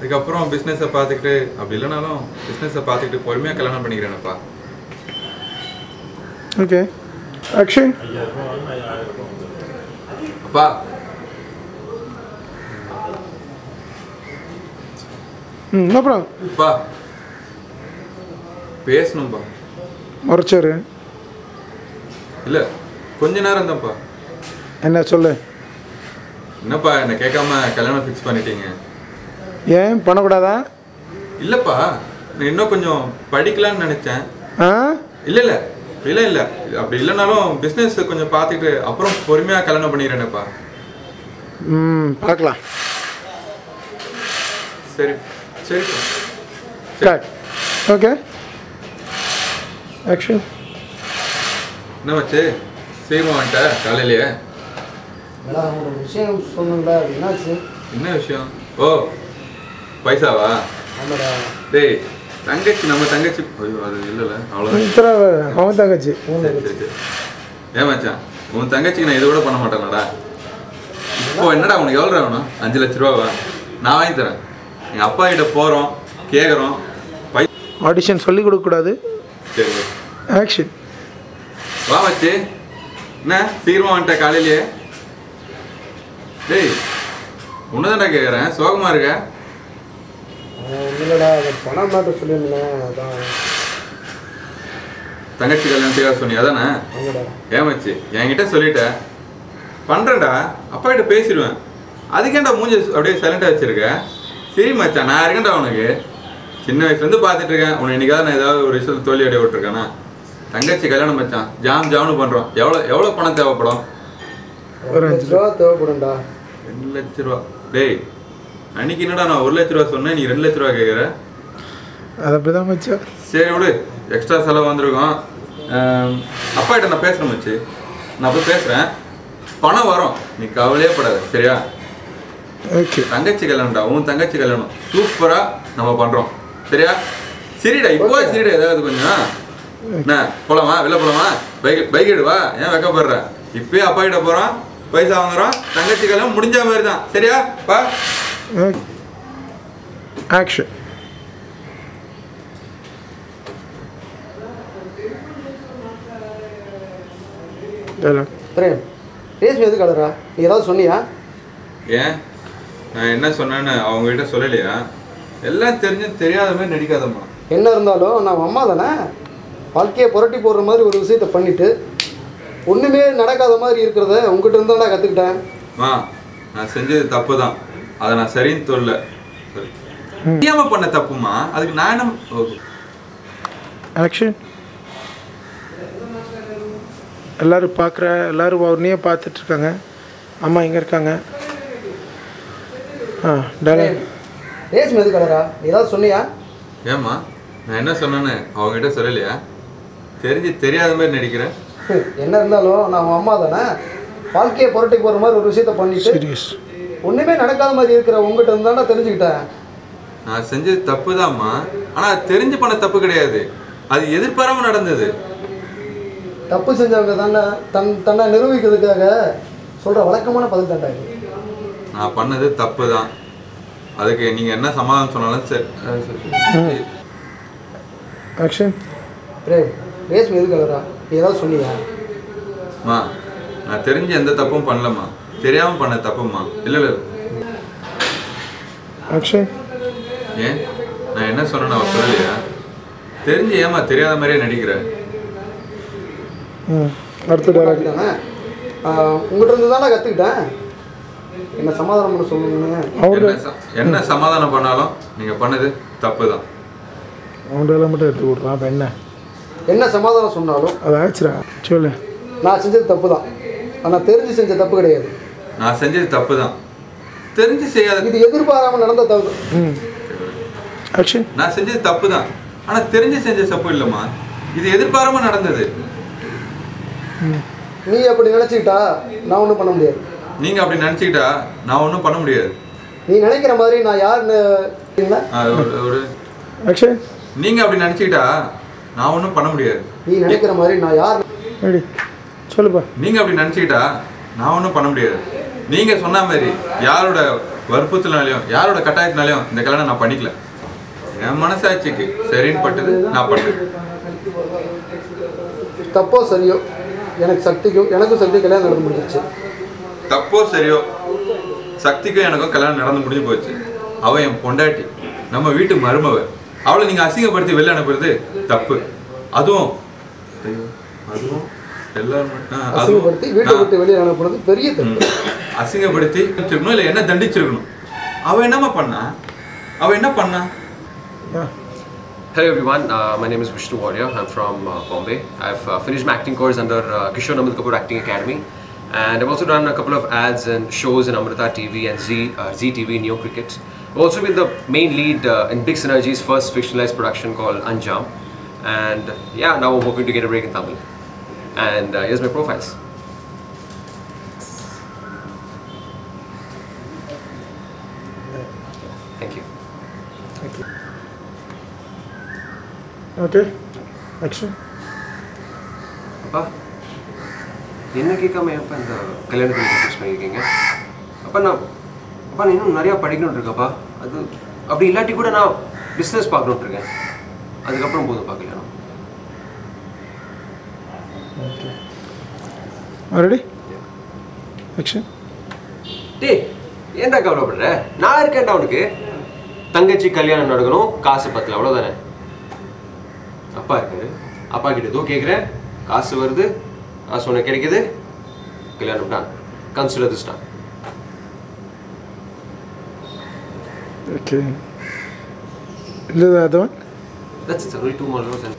அதுக்கப்புறம் பிஸ்னஸை பார்த்துக்கிட்டு அப்படி இல்லைனாலும் பிஸ்னஸை பார்த்துக்கிட்டு பொறுமையாக கல்யாணம் பண்ணிக்கிறேனப்பா. ஓகே அக்ஷய். அப்பா அப்புறம் அப்பா பேசணும்ப்பா. முறைச்சாரு இல்லை கொஞ்ச நேரம் தான்ப்பா. என்ன சொல்லு. என்னப்பா என்னை கேட்காம கல்யாணம் ஃபிக்ஸ் பண்ணிட்டீங்க? ஏன் பண்ணக்கூடாதா? இல்லைப்பா நான் இன்னும் கொஞ்சம் படிக்கலான்னு நினச்சேன். ஆ இல்லை இல்லை இல்லை இல்லை அப்படி இல்லைனாலும் பிஸ்னஸ் கொஞ்சம் பார்த்துட்டு அப்புறம் பொறுமையாக கல்யாணம் பண்ணிக்கிறேனப்பா. பார்க்கலாம். சரி சரிப்பா. கட். Okay action. என்ன வச்சு சீக்கிரமா வந்துட்ட காலையிலேயே? ஒரு விஷயம் சொன்னல, என்னாச்சு? என்ன விஷயம்? ஓ பைசாவா? ஆமாடா. டேய் தங்கச்சி நம்ம தங்கச்சி. ஐயோ அது இல்லைல்ல அவ்வளோ. அவன் தங்கச்சி. சரி சரி சரி. ஏன் மச்சான் உன் தங்கச்சிக்கு நான் இதை கூட பண்ண மாட்டேன்டா. இப்போ என்னடா உனக்கு எவ்வளோ வேணும்? 5 லட்ச ரூபாவா? நான் வாங்கி தரேன். எங்கள் அப்பா கிட்ட போகிறோம் கேட்குறோம். ஆடிஷன் சொல்லி கொடுக்கக்கூடாது. சரி ஆக்ஷன். வா வச்சு என்ன சீக்கிரமா வந்துட்ட காலையிலேயே? டேய் உன்னதான்டா கேட்குறேன், சோகமாக இருக்க? இல்லைடா, பணம் மட்டும் சொல்லியிருந்தேன், அதான். தங்கச்சி கல்யாணத்துக்காக சொன்னி அதானே? ஆமாடா. ஏமாச்சு என்கிட்ட சொல்லிட்ட பண்ணுறேன்டா, அப்பா கிட்ட பேசிடுவேன். அதுக்கேண்டா மூஞ்சி அப்படியே சைலண்டாக வச்சுருக்க? சரி மச்சான் நான் இருக்கேன்டா உனக்கு. சின்ன வயசுலேருந்து பார்த்துட்டு இருக்கேன் உன்னை. இன்னைக்காவது நான் ஏதாவது ஒரு விஷயத்தில் தோல்வி அடைய விட்டுருக்கேன்னா? தங்கச்சி கல்யாணம் மச்சான் ஜாம்னு பண்ணுறோம். எவ்வளோ பணம் தேவைப்படும்? ஒரு 5 லட்ச ரூபா தேவைப்படும்டா. 2 லட்ச ரூபா? டேய் அன்னைக்கு என்னடா நான் 1 லட்ச ரூபா சொன்னேன், நீ 2 லட்ச ரூபா கேட்குற? அது அப்படிதான் மச்சான். சரி விடு, எக்ஸ்ட்ரா செலவு வந்திருக்கோம். அப்பா கிட்ட நான் பேசுகிறேன் மச்சி, நான் போய் பேசுகிறேன். பணம் வரும், நீ கவலையே படாத சரியா? ஓகே. தங்கச்சி கல்யாணம்டா, உன் தங்கச்சி கல்யாணம் சூப்பராக நம்ம பண்ணுறோம் சரியா? சரிடா இப்போ சரிடா. ஏதாவது கொஞ்சம் என்ன போலாமா? வெளில போலாமா? பைக் எடுவா, ஏன் வைக்கப்படுற? இப்பயே அப்பா கிட்ட போகிறோம், பைசா வாங்குறோம், தங்கச்சி கல்யாணம் முடிஞ்ச மாதிரி தான் சரியா? பா ஆக்ஷன். பிரேம், ரேஷ்மி எதுக்கு அழறா? நீ ஏதாவது சொன்னியா? ஏன் நான் என்ன சொன்னேன்னு அவங்ககிட்ட சொல்லலையா? எல்லாம் தெரியாத மாதிரி நடிக்காதம்மா. என்ன இருந்தாலும் நான் அம்மா தானே. வாழ்க்கையை புரட்டி போடுற மாதிரி ஒரு விஷயத்த பண்ணிட்டு ஒன்றுமே நடக்காத மாதிரி இருக்கிறத உங்ககிட்ட இருந்தா கற்றுக்கிட்டேன். நான் செஞ்சது தப்பு தான், அதை நான் சரின்னு சொல்ல. தெரியாம பண்ண தப்புமா, அதுக்கு நான் என்ன? ஆக்ஷன். எல்லோரும் பார்க்குற எல்லோரும் அவனையே பார்த்துட்ருக்காங்க. அம்மா எங்கே இருக்காங்க? ரேஷ்மி எதுக்கு அழறா? நீ ஏதாவது சொன்னியா? ஏம்மா நான் என்ன சொன்னேன்னு அவங்ககிட்ட சொல்லலையா? தெரியாத மாதிரி நடிக்கிறேன். என்ன இருந்தாலும் நான் உன் அம்மா தானே. வாழ்க்கையை புரட்டி போகிற மாதிரி ஒரு விஷயத்த பண்ணிட்டு ஒன்றுமே நடக்காத மாதிரி இருக்கிற உங்ககிட்ட இருந்தாண்டா தெரிஞ்சுக்கிட்டேன். நான் செஞ்சது தப்பு தான்மா, ஆனால் தெரிஞ்சு பண்ண தப்பு கிடையாது, அது எதிர்பாராம நடந்தது. தப்பு செஞ்சவங்க தானே தன்னை நிரூபிக்கிறதுக்காக சொல்கிற வழக்கமான பதில் தாண்டா. நான் பண்ணது தப்பு தான், அதுக்கு நீங்கள் என்ன சமாதானம் சொன்னாலும் சரி. ஆக்ஷன். ரேஷ்மி எதுக்கு அழறா? நீ ஏதாவது சொன்னியா? நான் தெரிஞ்சு எந்த தப்பும் பண்ணலம்மா, தெரியாமல் பண்ண தப்புமா. இல்லை ஆக்ஷன். ஏன் நான் என்ன சொன்னேன்னு அவ சொல்லலையா? தெரிஞ்சு ஏமா தெரியாத மாதிரியே நடிக்கிறேன். அடுத்த டைலாக் தானே. உங்கள்கிட்ட இருந்து தானே கற்றுக்கிட்டேன். என்ன சமாதானம் பண்ண சொல்லுங்க. என்ன சமாதானம் பண்ணாலும் நீங்கள் பண்ணது தப்பு தான். அவன்கிட்ட மட்டும் எடுத்து விட்றான். அப்போ என்ன சமாதானம் சொன்னாலும் அது ஆச்சுரா சொல்லு. நான் செஞ்சது தப்பு தான், ஆனால் தெரிஞ்சு செஞ்ச தப்பு கிடையாது. நான் செஞ்சது தப்பு தான், தெரிஞ்சு செய்யாத. இது எதிர்பாராமல் நடந்த தப்பு. ஆக்ஷன். நான் செஞ்சது தப்பு தான், ஆனால் தெரிஞ்சு செஞ்ச தப்பு இல்லைம்மா, இது எதிர்பாராம நடந்தது. நீ அப்படி நினச்சிக்கிட்டா நான் ஒன்றும் பண்ண முடியாது. நீங்கள் அப்படி நினச்சிக்கிட்டா நான் ஒன்றும் பண்ண முடியாது. நீ நினைக்கிற மாதிரி நான் யாருன்னு ஆக்ஷன். நீங்கள் அப்படி நினச்சிக்கிட்டா நான் ஒன்றும் பண்ண முடியாது. நீ நினைக்கிற மாதிரி நான் யார்? சொல்லுப்பா. நீங்கள் அப்படி நினச்சிக்கிட்டா நான் ஒன்றும் பண்ண முடியாது. நீங்கள் சொன்ன மாதிரி யாரோட வற்புறுத்தல்னாலையும் யாரோட கட்டாயத்தினாலையும் இந்த கல்யாணம் நான் பண்ணிக்கல. என் மனசாட்சிக்கு சரின்னு பட்டது நான் பண்ணேன். தப்போ சரியோ எனக்கும் சக்திக்கும் கல்யாணம் நடந்து முடிஞ்சிச்சு. தப்போ சரியோ சக்திக்கும் எனக்கும் கல்யாணம் நடந்து முடிஞ்சு போச்சு. அவள் என் பொண்டாட்டி, நம்ம வீட்டு மருமவ. அவளை நீங்கள் அசிங்கப்படுத்தி வெளில அனுப்புறது தப்பு. அதுவும் அசிங்கப்படுத்தி வீட்டை விட்டு வெளியே அனுப்புறது பெரிய தப்பு. அசிங்கப்படுத்தி வச்சிருக்கணும், இல்லை என்ன தண்டிச்சிருக்கணும். அவள் என்னம்மா பண்ணா? அவள் என்ன பண்ணா? Hello everyone, my name is Vishnu Warrior. I'm from Bombay. I've finished my acting course under Kishore Namal Kapoor Acting Academy, and I've also done a couple of ads and shows in Amrita TV and Zee TV Neo Cricket. I've also been the main lead in Big Synergy's first fictionalized production called Anjam, and yeah, now I'm hoping to get a break in Tamil. And here's my profiles. Thank you. Okay action. அப்பா என்ன கேட்காம எப்போ இந்த கல்யாணத்துக்கு fix பண்ணியிருக்கீங்க? நான் இன்னும் நிறையா படிக்கணும்னு இருக்கேன்ப்பா. அது அப்படி இல்லாட்டி கூட நான் பிஸ்னஸ் பார்க்கணுன்ட்டு இருக்கேன். அதுக்கப்புறம் போதும் கல்யாணம். Okay already action. டேய் ஏன்டா கவலைப்படுற? நான் இருக்கேன்டா உனக்கு. தங்கச்சி கல்யாணம் நடக்கணும், காசு பத்தல, அவ்வளோதானே. அப்பா இருக்காரு, அப்பா கிட்ட ஏதோ கேட்குறேன், காசு வருது, காசு உனக்கு கிடைக்குது, கல்யாணம் done. Consider this done. Okay இல்லை அது one. That's it, only 2 more rows and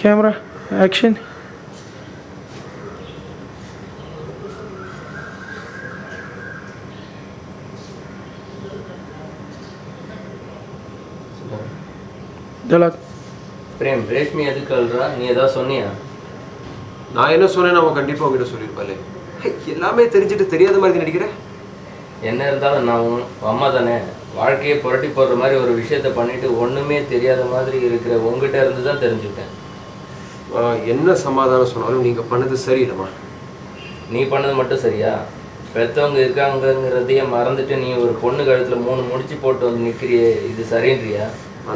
camera action. Dialogue. Prem, Reshmi எதுக்கு அழுறா? நீ ஏதாவது சொன்னியா? நான் என்ன சொன்னேன்? அவன் கண்டிப்பாக உங்ககிட்ட சொல்லியிருப்பாளே. எல்லாமே தெரிஞ்சுட்டு தெரியாத மாதிரி நடிக்கிறேன். என்ன இருந்தாலும் நான் அம்மா தானே. வாழ்க்கையை புரட்டி போடுற மாதிரி ஒரு விஷயத்த பண்ணிட்டு ஒன்றுமே தெரியாத மாதிரி இருக்கிற உங்ககிட்ட இருந்து தான் தெரிஞ்சுக்கிட்டேன். என்ன சமாதானம் சொன்னாலும் நீங்கள் பண்ணது சரியில்லைம்மா. நீ பண்ணது மட்டும் சரியா? பெற்றவங்க இருக்காங்கிறதையே மறந்துட்டு நீ ஒரு பொண்ணு கழுத்தில் 3 முடிச்சு போட்டு வந்து நிற்கிறியே, இது சரின்றியா?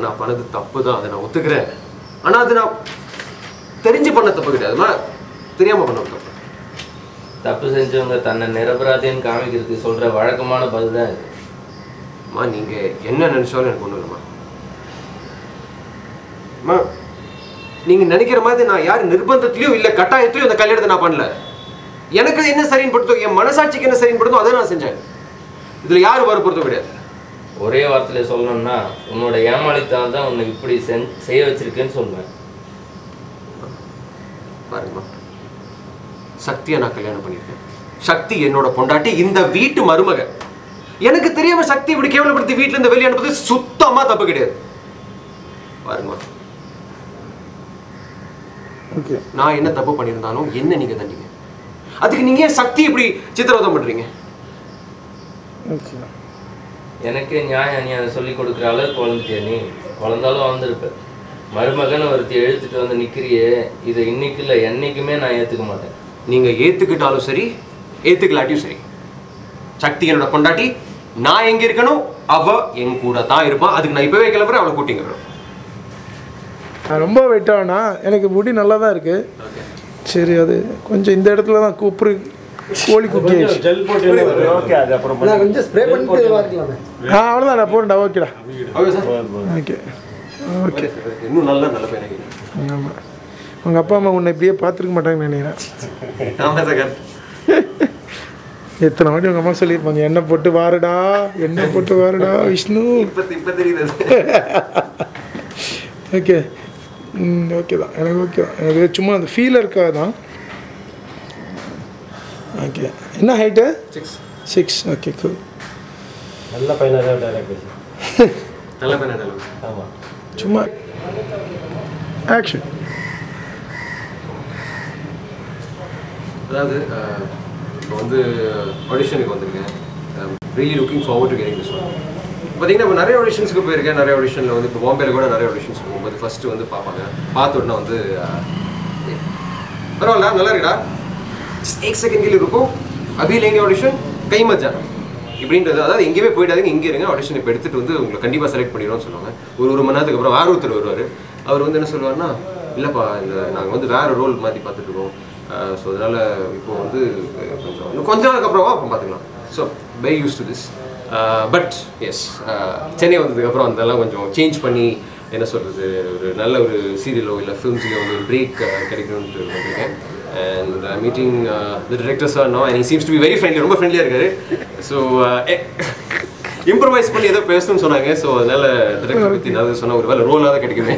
நான் பண்ணது தப்பு தான், அதை நான் ஒத்துக்கிறேன். ஆனால் அது நான் தெரிஞ்சு பண்ண தப்பு கிடையாதுமா, தெரியாமல் பண்ண தப்பு. தப்பு செஞ்சவங்க தன்னை நிரபராதின்னு காமிக்கிறதுக்கு சொல்கிற வழக்கமான பதில் தான் இது. அம்மா நீங்கள் என்ன நினச்சாலும் எனக்கு ஒன்றும் இல்லைம்மா. அம்மா நீங்கள் நினைக்கிற மாதிரி நான் யார் நிர்பந்தத்துலையும் இல்லை கட்டாயத்துலையும் அந்த கல்யாணத்தை நான் பண்ணல. எனக்கு என்ன சரின்னு படுத்தோ, என் மனசாட்சிக்கு என்ன சரின்னு படுத்தோ அதை நான் செஞ்சேன். இதில் யாரும் வற்புறுத்தம் கிடையாது. ஒரே வார்த்தையில் சொல்லணும்னா உன்னோட ஏமாளித்தான் தான் உன்னை இப்படி செய்ய வச்சிருக்கேன்னு சொல்லுவேன். பாருங்கம்மா, சக்தியை நான் கல்யாணம் பண்ணியிருக்கேன். சக்தி என்னோட பொண்டாட்டி, இந்த வீட்டு மருமக. எனக்கு தெரியாம சக்தி இப்படி கேவலப்படுத்தி வீட்டுல இருந்து வெளியே அனுப்புறது சுத்தமா தப்பு கிடையாது. பாருங்கம்மா, நான் என்ன தப்பு பண்ணியிருந்தாலும் என்ன நீங்க தண்டிங்க. அதுக்கு நீங்க ஏன் சக்தி இப்படி சித்திரவதம் பண்றீங்க? எனக்கே நியாயம் அநியாயம் சொல்லி கொடுக்குற அளவுக்கு வளர்ந்துட்டியா நீ? வளர்ந்தாலும் வளர்ந்துருப்ப. மருமகனை ஒருத்தி எழுத்துட்டு வந்து நிற்கிறியே, இதை இன்னைக்கு இல்லை என்னைக்குமே நான் ஏற்றுக்க மாட்டேன். நீங்கள் ஏற்றுக்கிட்டாலும் சரி ஏற்றுக்கலாட்டியும் சரி, சக்தி என்னோட பொண்டாட்டி. நான் எங்கே இருக்கணும், அவள் என் கூட தான் இருப்பான். அதுக்கு நான் இப்போவே கிளம்புறேன், அவளை கூட்டிங்க. ரொம்ப வெயிட்டானா? எனக்கு முடி நல்லா தான் இருக்குது. சரி, அது கொஞ்சம் இந்த இடத்துல தான் கூப்பிடு கோழி குட்டி கொஞ்சம் ஸ்ப்ரே பண்ணிட்டு வரலாமே. அவ்வளோதான், நான் போகிறேன்டா. ஓகேடா. Okay okay. இன்னும் நல்ல பையன். ஆமாம், உங்கள் அப்பா அம்மா உன்னை இப்படியே பார்த்துருக்க மாட்டாங்கன்னு நினைக்கிறேன். எத்தனை வாட்டி உங்கள் அம்மா சொல்லியிருப்பாங்க, எண்ணெய் போட்டு வாருடா, எண்ணெய் போட்டு வாருடா விஷ்ணு. இப்போ தெரியுது. ஓகே ஓகே தான், எனக்கு ஓகே தான். எனக்கு சும்மா அந்த ஃபீல் இருக்கா தான். ஓகே, என்ன ஹைட்டு? 6. Okay, cool. நல்ல பையனாக டைலாக் பேசு. நல்ல பையனா டைலாக்? ஆமாம். சும்மா ஆக்ஷன். அதாவது இப்போ வந்து ஆடிஷனுக்கு வந்திருக்கேன். Really looking forward to getting this one. பார்த்தீங்கன்னா இப்போ நிறைய ஆடிஷன்ஸுக்கு போயிருக்கேன். நிறைய ஆடிஷனில் வந்து இப்போ பாம்பேயில் கூட நிறைய ஆடிஷன்ஸ் போகும்போது ஃபஸ்ட்டு வந்து பார்ப்பாங்க. பார்த்த உடனே வந்து பரவாயில்ல, நல்லா இருக்குடா, 1 सेकंड के लिए रुको, अभी लेंगे ऑडिशन. கைமச்சான் இப்படின்றது, அதாவது எங்கேயுமே போயிட்டாதீங்க, இங்கே இருங்க, ஆடிஷன் இப்போ எடுத்துகிட்டு வந்து உங்களை கண்டிப்பாக செலக்ட் பண்ணிடுவோம்னு சொல்லுவாங்க. ஒரு மணி நேரத்துக்கு அப்புறம் வேறு ஒருத்தர் வருவார். அவர் வந்து என்ன சொல்லுவார்னா, இல்லைப்பா இந்த நாங்கள் வந்து வேறு ரோல் மாற்றி பார்த்துட்ருக்கோம், ஸோ அதனால் இப்போது வந்து கொஞ்ச நாளுக்கு அப்புறமா அப்போ பார்த்துக்கலாம். So very use to this. But yes, Chennai வந்ததுக்கப்புறம் அதெல்லாம் கொஞ்சம் சேஞ்ச் பண்ணி என்ன சொல்கிறது, ஒரு நல்ல ஒரு சீரியலோ இல்லை ஃபிலிம்ஸ்லையோ வந்து ஒரு பிரேக் கிடைக்கணும்னு வந்திருக்கேன். And meeting the director sir now, and he seems to be very friendly, ரொம்ப ஃப்ரெண்ட்லியாக இருக்காரு. ஸோ இம்ப்ரவைஸ் பண்ணி ஏதோ பேசணும்னு சொன்னாங்க. ஸோ அதனால் டிரெக்டர் பற்றி நான் சொன்னால் ஒரு வேலை ரோலாக தான் கிடைக்குமே.